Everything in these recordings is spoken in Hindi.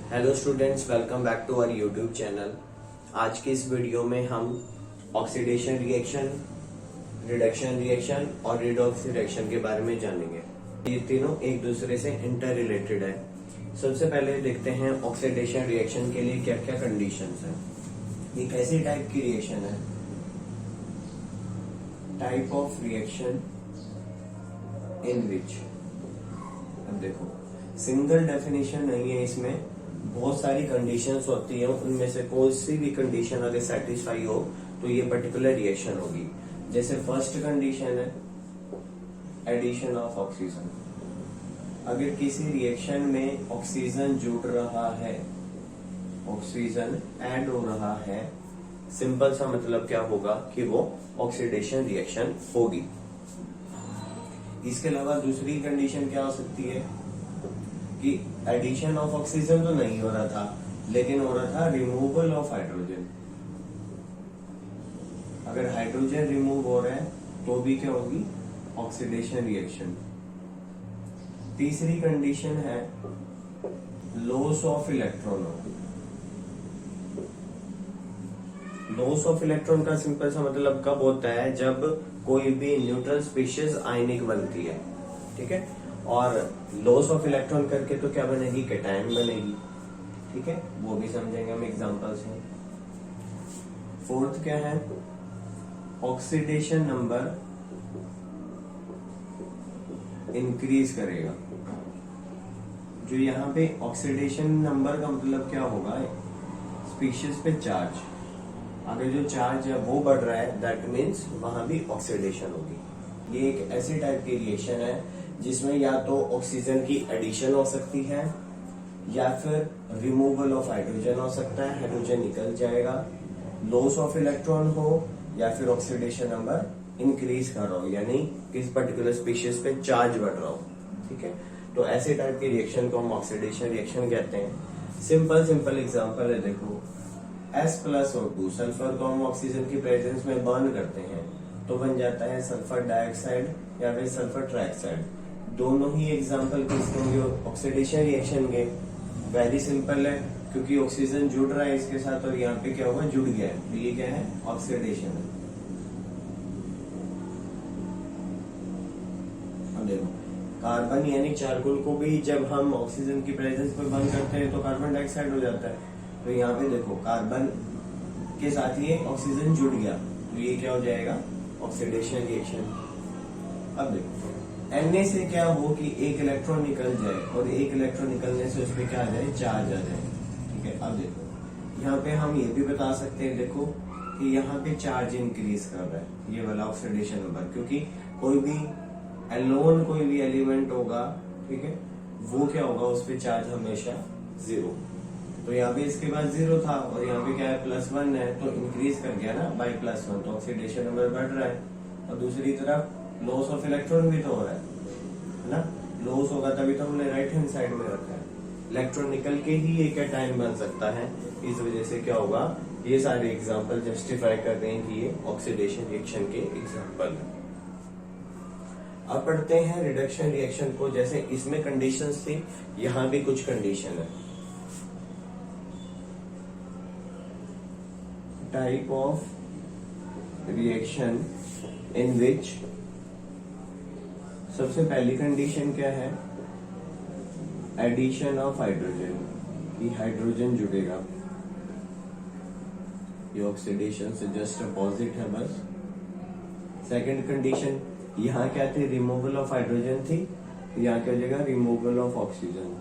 Hello students, welcome back to our YouTube channel. आज की इस वीडियो में हम ऑक्सीडेशन रिएक्शन, रिडक्शन रिएक्शन और रिडॉक्स रिएक्शन के बारे में जानेंगे। ये तीनों एक दूसरे से इंटर रिलेटेड है। सबसे पहले देखते हैं ऑक्सीडेशन रिएक्शन के लिए क्या क्या कंडीशंस हैं। एक ऐसी टाइप की रिएक्शन है, टाइप ऑफ रिएक्शन इन विच, अब देखो सिंगल डेफिनेशन नहीं है, इसमें बहुत सारी कंडीशंस होती है। उनमें से कोई सी भी कंडीशन अगर सेटिस्फाई हो तो ये पर्टिकुलर रिएक्शन होगी। जैसे फर्स्ट कंडीशन है एडिशन ऑफ ऑक्सीजन। अगर किसी रिएक्शन में ऑक्सीजन जुड़ रहा है, ऑक्सीजन ऐड हो रहा है, सिंपल सा मतलब क्या होगा कि वो ऑक्सीडेशन रिएक्शन होगी। इसके अलावा दूसरी कंडीशन क्या हो सकती है कि एडिशन ऑफ ऑक्सीजन तो नहीं हो रहा था, लेकिन हो रहा था रिमूवल ऑफ हाइड्रोजन। अगर हाइड्रोजन रिमूव हो रहा है तो भी क्या होगी, ऑक्सीडेशन रिएक्शन। तीसरी कंडीशन है loss of electron. Loss of electron का सिंपल सा मतलब कब होता है, जब कोई भी न्यूट्रल स्पीशीज आयनिक बनती है, ठीक है। और लॉस ऑफ इलेक्ट्रॉन करके तो क्या बनेगी, कैटायन बनेगी, ठीक है। वो भी समझेंगे हम एग्जांपल से। फोर्थ क्या है, ऑक्सीडेशन नंबर इंक्रीज करेगा। जो यहाँ पे ऑक्सीडेशन नंबर का मतलब क्या होगा, स्पीशीज पे चार्ज, अगर जो चार्ज है वो बढ़ रहा है दैट मीन्स वहां भी ऑक्सीडेशन होगी। ये एक ऐसी टाइप की रिएक्शन है जिसमें या तो ऑक्सीजन की एडिशन हो सकती है या फिर रिमूवल ऑफ हाइड्रोजन हो सकता है, हाइड्रोजन निकल जाएगा, लॉस ऑफ इलेक्ट्रॉन हो या फिर ऑक्सीडेशन नंबर इंक्रीज कर रहा हो, यानी किस पर्टिकुलर स्पीशीज पे चार्ज बढ़ रहा हो, ठीक है। तो ऐसे टाइप की रिएक्शन को हम ऑक्सीडेशन रिएक्शन कहते हैं। सिंपल एग्जांपल है, देखो S+O2 सल्फर को हम ऑक्सीजन की प्रेजेंस में बर्न करते हैं तो बन जाता है सल्फर डाइऑक्साइड या फिर सल्फर ट्राइऑक्साइड। दोनों ही एग्जांपल किसके होंगे, ऑक्सीडेशन रिएक्शन के। वेरी सिंपल है, क्योंकि ऑक्सीजन जुड़ रहा है इसके साथ और यहाँ पे क्या हुआ, जुड़ गया है, तो ये क्या है, ऑक्सीडेशन है। अब देखो कार्बन यानी चारकोल को भी जब हम ऑक्सीजन की प्रेजेंस में बर्न करते हैं तो कार्बन डाइऑक्साइड हो जाता है। तो यहाँ पे देखो कार्बन के साथ ये ऑक्सीजन जुड़ गया तो ये क्या हो जाएगा, ऑक्सीडेशन रिएक्शन। अब देखो Na से क्या हो कि एक इलेक्ट्रॉन निकल जाए और एक इलेक्ट्रॉन निकलने से उसमें क्या आ जाए, चार्ज आ जाए, ठीक है। अब देखो यहाँ पे हम ये भी बता सकते हैं, देखो कि यहाँ पे चार्ज इंक्रीज कर रहा है ये वाला ऑक्सीडेशन नंबर, क्योंकि कोई भी एलोन कोई भी एलिमेंट होगा, ठीक है, वो क्या होगा, उस पर चार्ज हमेशा 0। तो यहाँ पे इसके बाद 0 था और यहाँ पे क्या है, +1 है, तो इंक्रीज कर गया ना बाय +1, तो ऑक्सीडेशन नंबर बढ़ रहा है। और दूसरी तरफ लॉस ऑफ इलेक्ट्रॉन भी तो हो रहा है ना, लॉस होगा तभी तो हमने राइट हैंड साइड में रखा है। इलेक्ट्रॉन निकल के ही एक कैटायन बन सकता है, इस वजह से क्या होगा, ये सारे एग्जाम्पल जस्टिफाई कर रहे हैं कि ये ऑक्सीडेशन रिएक्शन के एग्जाम्पल है। अब पढ़ते हैं रिडक्शन रिएक्शन को। जैसे इसमें कंडीशंस थी, यहाँ भी कुछ कंडीशन है। टाइप ऑफ रिएक्शन इन विच, सबसे पहली कंडीशन क्या है, एडिशन ऑफ हाइड्रोजन, कि हाइड्रोजन जुड़ेगा। ये ऑक्सीडेशन से जस्ट अपोजिट है बस। सेकंड कंडीशन, यहाँ क्या थी, रिमूवल ऑफ हाइड्रोजन थी, यहाँ क्या हो जाएगा, removal of oxygen.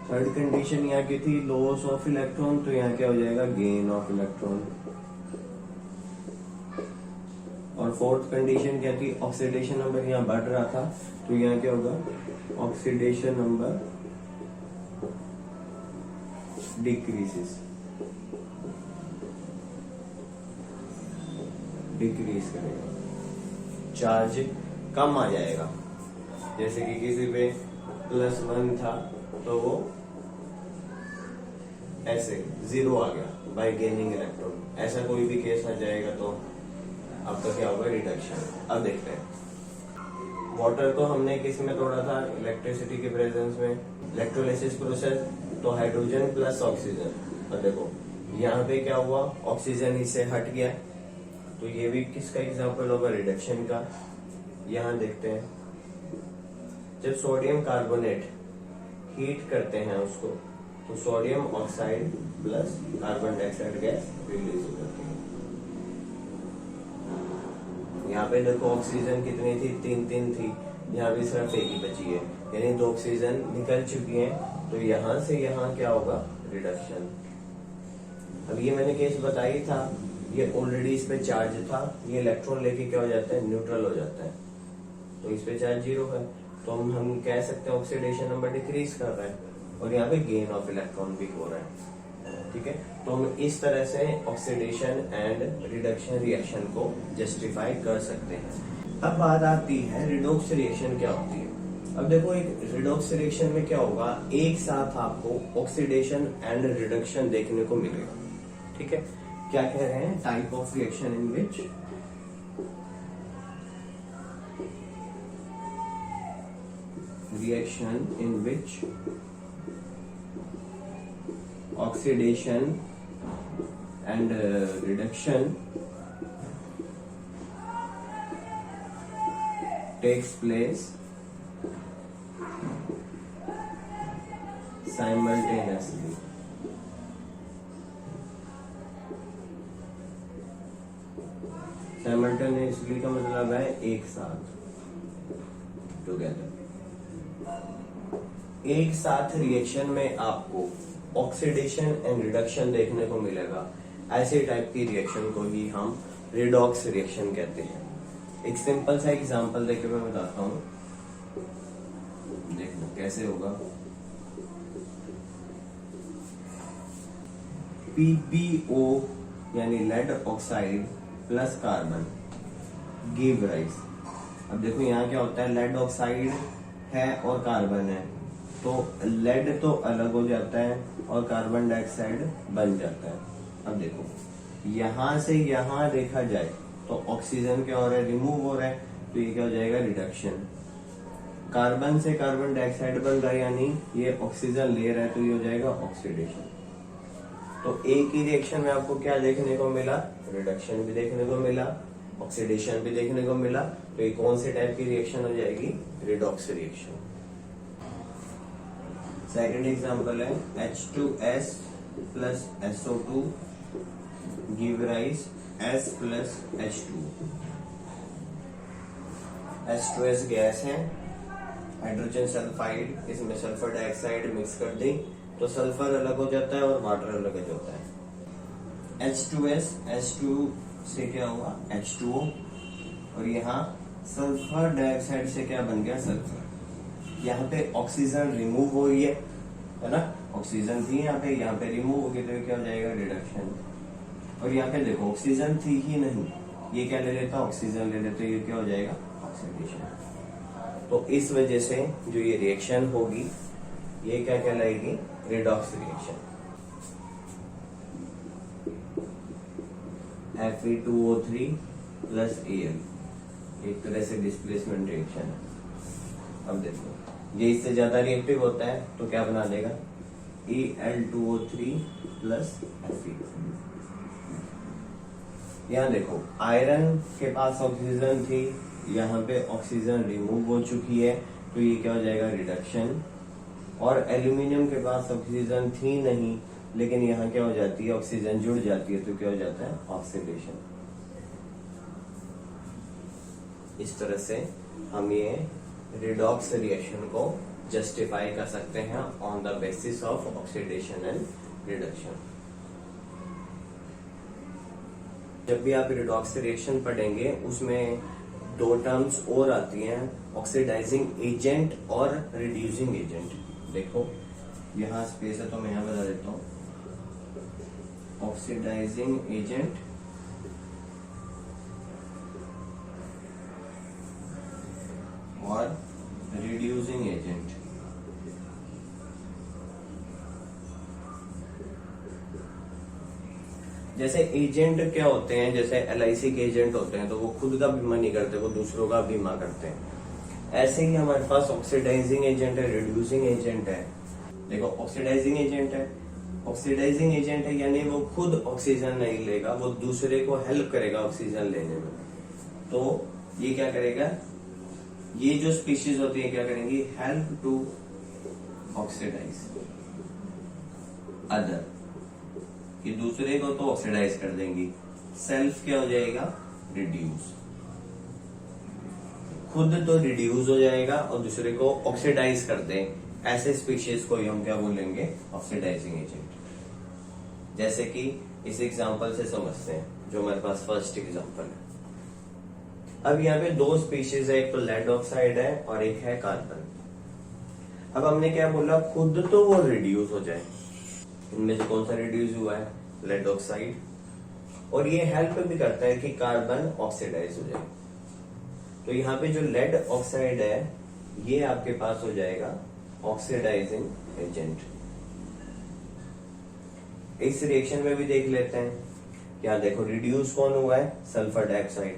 Third condition यहाँ की थी लॉस ऑफ इलेक्ट्रॉन, तो यहाँ क्या हो जाएगा, गेन ऑफ इलेक्ट्रॉन। और फोर्थ कंडीशन क्या थी, ऑक्सीडेशन नंबर यहाँ बढ़ रहा था, तो यहाँ क्या होगा, ऑक्सीडेशन नंबर डिक्रीज करेगा, चार्ज कम आ जाएगा। जैसे कि किसी पे +1 था तो वो ऐसे 0 आ गया बाय गेनिंग इलेक्ट्रॉन, ऐसा कोई भी केस आ जाएगा तो आपका क्या होगा, रिडक्शन। अब देखते हैं वाटर को हमने किस में तोड़ा था, इलेक्ट्रिसिटी के प्रेजेंस में, इलेक्ट्रोलिसिस प्रोसेस, तो हाइड्रोजन प्लस ऑक्सीजन। और देखो यहाँ पे क्या हुआ, ऑक्सीजन इससे हट गया, तो ये भी किसका एग्जाम्पल होगा, रिडक्शन का। यहाँ देखते हैं, जब सोडियम कार्बोनेट हीट करते हैं उसको, तो sodium oxide plus carbon dioxide gas release हो जाती है। यहाँ पे देखो ऑक्सीजन कितनी थी, 3 थी, यहाँ पे सिर्फ एक ही बची है, यानी 2 ऑक्सीजन निकल चुकी हैं, तो यहाँ से यहाँ क्या होगा, रिडक्शन। अब ये मैंने केस बताई था, ये ऑलरेडी इस पे चार्ज था, ये इलेक्ट्रॉन लेके क्या हो जाता है, न्यूट्रल हो जाता है, तो इस पे चार्ज 0 है, तो हम कह सकते हैं ऑक्सीडेशन नंबर डिक्रीज कर रहा है, और यहाँ पे गेन ऑफ इलेक्ट्रॉन भी हो रहा है। ठीक है, तो हम इस तरह से ऑक्सीडेशन एंड रिडक्शन रिएक्शन को जस्टिफाई कर सकते हैं। अब बात आती है रिडॉक्स रिएक्शन क्या होती है। अब देखो एक रिडॉक्स रिएक्शन में क्या होगा, एक साथ आपको ऑक्सीडेशन एंड रिडक्शन देखने को मिलेगा। ठीक है, क्या कह रहे हैं, type of reaction in which reaction in which oxidation and reduction takes place simultaneously. Simultaneously का मतलब है एक साथ, टुगेदर। एक साथ रिएक्शन में आपको ऑक्सीडेशन एंड रिडक्शन देखने को मिलेगा, ऐसे टाइप की रिएक्शन को ही हम रिडॉक्स रिएक्शन कहते हैं। एक सिंपल सा एग्जांपल देके मैं बताता हूँ, देखना कैसे होगा। PbO यानी lead oxide plus carbon give rise. अब देखो यहाँ क्या होता है, लेड ऑक्साइड है और कार्बन है, तो लेड तो अलग हो जाता है और कार्बन डाइऑक्साइड बन जाता है। अब देखो यहां से यहां देखा जाए तो ऑक्सीजन क्या हो रहा है, रिमूव हो रहा है, तो ये क्या हो जाएगा, रिडक्शन। कार्बन से कार्बन डाइऑक्साइड बन रहा है, यानी ये ऑक्सीजन ले रहा है, तो ये हो जाएगा ऑक्सीडेशन। तो एक ही रिएक्शन में आपको क्या देखने को मिला, रिडक्शन भी देखने को मिला, ऑक्सीडेशन भी देखने को मिला, तो ये कौन से टाइप की रिएक्शन हो जाएगी, रिडॉक्स रिएक्शन। सेकेंड एग्जाम्पल है H2S plus SO2 give rise S plus H2। H2S gas है, हाइड्रोजन सल्फाइड, इसमें सल्फर डाइऑक्साइड मिक्स कर दी, तो सल्फर अलग हो जाता है और वाटर अलग हो जाता है। H2S, H2 से क्या हुआ, H2O, और यहाँ सल्फर डाइऑक्साइड से क्या बन गया, सल्फर। यहाँ पे ऑक्सीजन रिमूव हो रही है ना, ऑक्सीजन थी यहाँ पे रिमूव हो गई, तो क्या हो जाएगा, रिडक्शन। और यहाँ पे देखो ऑक्सीजन थी ही नहीं, ये क्या ले लेता, ऑक्सीजन ले लेते, ये क्या हो जाएगा, ऑक्सीडेशन। तो इस वजह से जो ये रिएक्शन होगी, ये क्या कहलाएगी, redox reaction. Fe2O3 plus Al, एक तरह से डिस्प्लेसमेंट रिएक्शन है। अब देखो ये इससे ज्यादा रिएक्टिव होता है, तो क्या बना देगा, Al2O3 प्लस Fe। यहाँ देखो आयरन के पास ऑक्सीजन थी, यहाँ पे ऑक्सीजन रिमूव हो चुकी है, तो ये क्या हो जाएगा, रिडक्शन। और एल्यूमिनियम के पास ऑक्सीजन थी नहीं, लेकिन यहाँ क्या हो जाती है, ऑक्सीजन जुड़ जाती है, तो क्या हो जाता है, ऑक्सीडेशन। इस तरह से हम ये रिडॉक्स रिएक्शन को जस्टिफाई कर सकते हैं on the basis of oxidation and reduction. जब भी आप रिडॉक्स रिएक्शन पढ़ेंगे, उसमें 2 टर्म्स और आती हैं, ऑक्सीडाइजिंग एजेंट और रिड्यूसिंग एजेंट। देखो यहाँ स्पेस है, तो मैं यहाँ बता देता हूँ, ऑक्सीडाइजिंग एजेंट और रिड्यूसिंग एजेंट। जैसे एजेंट क्या होते हैं, जैसे LIC के एजेंट होते हैं, तो वो खुद का बीमा नहीं करते, वो दूसरों का बीमा करते हैं। ऐसे ही हमारे पास ऑक्सीडाइजिंग एजेंट है, रिड्यूसिंग एजेंट है। देखो ऑक्सीडाइजिंग एजेंट है, ऑक्सीडाइजिंग एजेंट है यानी वो खुद ऑक्सीजन नहीं लेगा, वो दूसरे को हेल्प करेगा ऑक्सीजन लेने में। तो ये क्या करेगा, ये जो स्पीशीज होती है क्या करेंगी, हेल्प टू ऑक्सीडाइज अदर, कि दूसरे को तो ऑक्सीडाइज कर देंगी। सेल्फ क्या हो जाएगा, रिड्यूस, खुद तो रिड्यूस हो जाएगा और दूसरे को ऑक्सीडाइज कर दें। ऐसे स्पीशीज को हम क्या बोलेंगे, ऑक्सीडाइजिंग एजेंट। जैसे कि इस एग्जांपल से समझते हैं, जो हमारे पास फर्स्ट एग्जांपल है। अब यहाँ पे दो स्पीशीज है, एक तो लेड ऑक्साइड है और एक है कार्बन। अब हमने क्या बोला, खुद तो वो रिड्यूस हो जाए। इनमें से कौन सा रिड्यूस हुआ है, लेड ऑक्साइड, और ये हेल्प भी करता है कि कार्बन ऑक्सीडाइज हो जाए। तो यहाँ पे जो लेड ऑक्साइड है ये आपके पास हो जाएगा ऑक्सीडाइजिंग एजेंट। इस रिएक्शन में भी देख लेते हैं, क्या देखो रिड्यूस कौन हुआ है, सल्फर डाइऑक्साइड,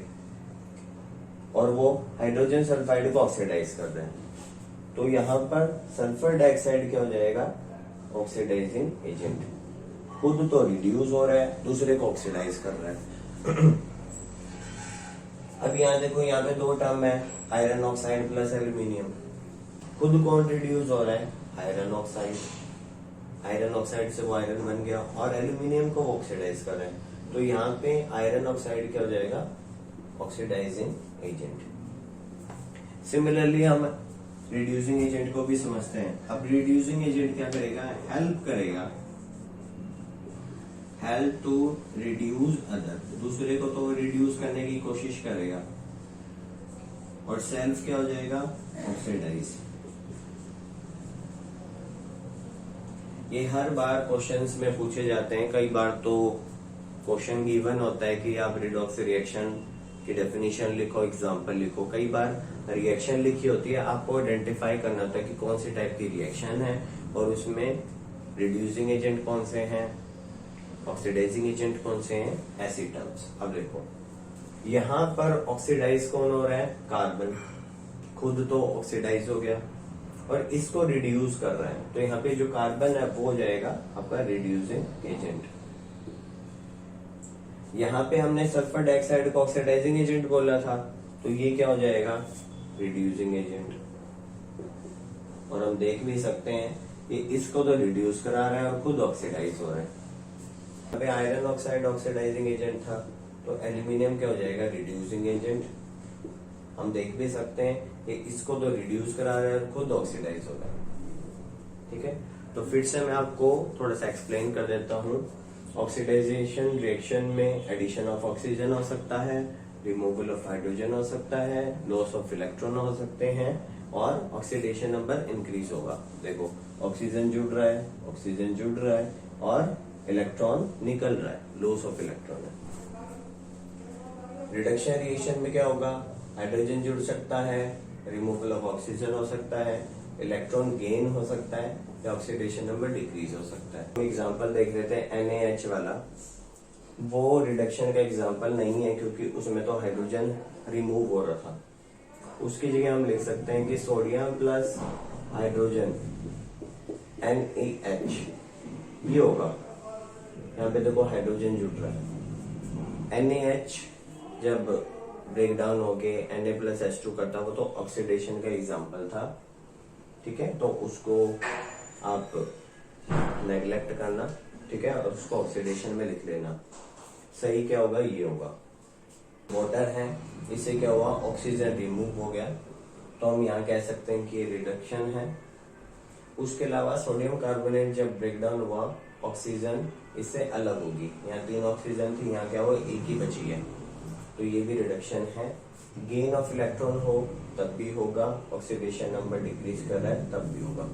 और वो हाइड्रोजन सल्फाइड को ऑक्सीडाइज कर रहे हैं। तो यहाँ पर सल्फर डाइऑक्साइड क्या हो जाएगा, ऑक्सीडाइजिंग एजेंट। खुद तो रिड्यूस हो रहा है, दूसरे को ऑक्सीडाइज कर रहा है। अब यहाँ देखो, यहाँ पे दो टर्म है, आयरन ऑक्साइड प्लस एल्यूमिनियम। खुद कौन रिड्यूस हो रहा है, आयरन ऑक्साइड। आयरन ऑक्साइड से वो आयरन बन गया और एल्यूमिनियम को ऑक्सीडाइज कर रहे हैं। तो यहाँ पे आयरन ऑक्साइड क्या हो जाएगा, ऑक्सीडाइजिंग एजेंट। सिमिलरली हम रिड्यूसिंग एजेंट को भी समझते हैं। अब रिड्यूसिंग एजेंट क्या करेगा, हेल्प करेगा, हेल्प टू रिड्यूस अदर, दूसरे को तो रिड्यूस करने की कोशिश करेगा। और सेल्फ क्या हो जाएगा, ऑक्सीडाइज। ये हर बार क्वेश्चंस में पूछे जाते हैं। कई बार तो क्वेश्चन गिवन होता है कि आप रिडॉक्स रिएक्शन की डेफिनेशन लिखो, एग्जांपल लिखो। कई बार रिएक्शन लिखी होती है, आपको आइडेंटिफाई करना होता है कि कौन सी टाइप की रिएक्शन है और उसमें रिड्यूसिंग एजेंट कौन से हैं, ऑक्सीडाइजिंग एजेंट कौन से हैं, ऐसी टर्म्स। अब देखो यहाँ पर ऑक्सीडाइज कौन हो रहा है, कार्बन। खुद तो ऑक्सीडाइज हो गया और इसको रिड्यूस कर रहा है। तो यहाँ पे जो कार्बन है वो हो जाएगा आपका रिड्यूसिंग एजेंट। यहाँ पे हमने सल्फर डाइऑक्साइड को ऑक्सीडाइजिंग एजेंट बोला था, तो ये क्या हो जाएगा, रिड्यूसिंग एजेंट। और हम देख भी सकते हैं कि इसको तो रिड्यूस करा रहा है और खुद ऑक्सीडाइज हो रहा है। यहाँ पे आयरन ऑक्साइड ऑक्सीडाइजिंग एजेंट था, तो एल्यूमिनियम क्या हो जाएगा, रिड्यूसिंग एजेंट। हम देख भी सकते हैं कि इसको तो रिड्यूस करा रहा है और खुद ऑक्सीडाइज हो रहा है। ठीक है, तो फिर से मैं आपको थोड़ा सा एक्सप्लेन कर देता हूँ। ऑक्सीडाइजेशन रिएक्शन में एडिशन ऑफ ऑक्सीजन हो सकता है, रिमूवल ऑफ हाइड्रोजन हो सकता है, लॉस ऑफ इलेक्ट्रॉन हो सकते हैं और ऑक्सीडेशन नंबर इंक्रीज होगा। देखो ऑक्सीजन जुड़ रहा है, ऑक्सीजन जुड़ रहा है और इलेक्ट्रॉन निकल रहा है, लॉस ऑफ इलेक्ट्रॉन है। रिडक्शन रिएक्शन में क्या होगा, हाइड्रोजन जुड़ सकता है, रिमूवल ऑफ ऑक्सीजन हो सकता है, इलेक्ट्रॉन गेन हो सकता है या ऑक्सीडेशन नंबर डिक्रीज हो सकता है। एग्जांपल देख लेते हैं NaH वाला। वो रिडक्शन का एग्जांपल नहीं है क्योंकि उसमें तो हाइड्रोजन रिमूव हो रहा था। उसकी जगह हम लिख सकते हैं कि सोडियम प्लस हाइड्रोजन NaH ये होगा। यहाँ पे देखो हाइड्रोजन जुड़ रहा है। NaH जब ब्रेक डाउन हो गए Na+H2 करता, वो तो ऑक्सीडेशन का एग्जांपल था। ठीक है, तो उसको आप नेग्लेक्ट करना, ठीक है, और उसको ऑक्सीडेशन में लिख लेना। सही क्या होगा, ये होगा। वाटर है, इससे क्या हुआ, ऑक्सीजन रिमूव हो गया, तो हम यहाँ कह सकते हैं कि ये रिडक्शन है। उसके अलावा सोडियम कार्बोनेट जब ब्रेक डाउन हुआ, ऑक्सीजन इससे अलग होगी। यहाँ 3 ऑक्सीजन थी, यहाँ क्या हुआ, एक ही बची है, तो ये भी रिडक्शन है। गेन ऑफ इलेक्ट्रॉन हो तब भी होगा, ऑक्सीडेशन नंबर डिक्रीज कर रहा है तब भी होगा।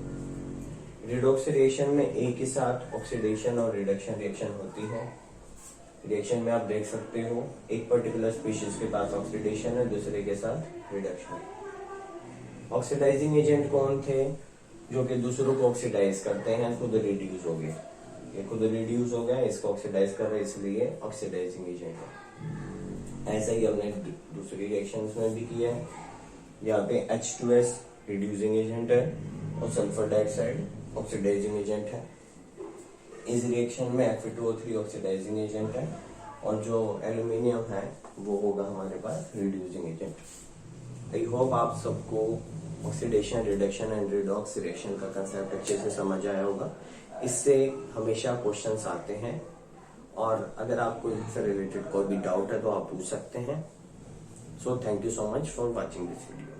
रिडॉक्स रिएक्शन में एक ही साथ ऑक्सीडेशन और रिडक्शन रिएक्शन होती है। रिएक्शन में आप देख सकते हो एक पर्टिकुलर स्पीशीज के पास ऑक्सीडेशन है, दूसरे के साथ रिडक्शन। ऑक्सीडाइजिंग एजेंट कौन थे, जो कि दूसरों को ऑक्सीडाइज करते हैं, खुद रिड्यूस हो गए। ये खुद रिड्यूस हो गया, इसको ऑक्सीडाइज कर रहे हैं, इसलिए ऑक्सीडाइजिंग एजेंट है। ऐसा ही हमने दूसरी रिएक्शंस में भी किया है। यहाँ पे H2S रिड्यूसिंग एजेंट है और सल्फर डाइऑक्साइड ऑक्सीडाइजिंग एजेंट है। इस रिएक्शन में Fe2O3 ऑक्सीडाइजिंग एजेंट है और जो एल्यूमिनियम है वो होगा हमारे पास रिड्यूसिंग एजेंट। आई होप आप सबको oxidation, reduction and redox reaction का कंसेप्ट अच्छे से समझ आया होगा। इससे हमेशा क्वेश्चंस आते हैं और अगर आपको इससे रिलेटेड कोई भी डाउट है तो आप पूछ सकते हैं। So thank you so much for watching this video.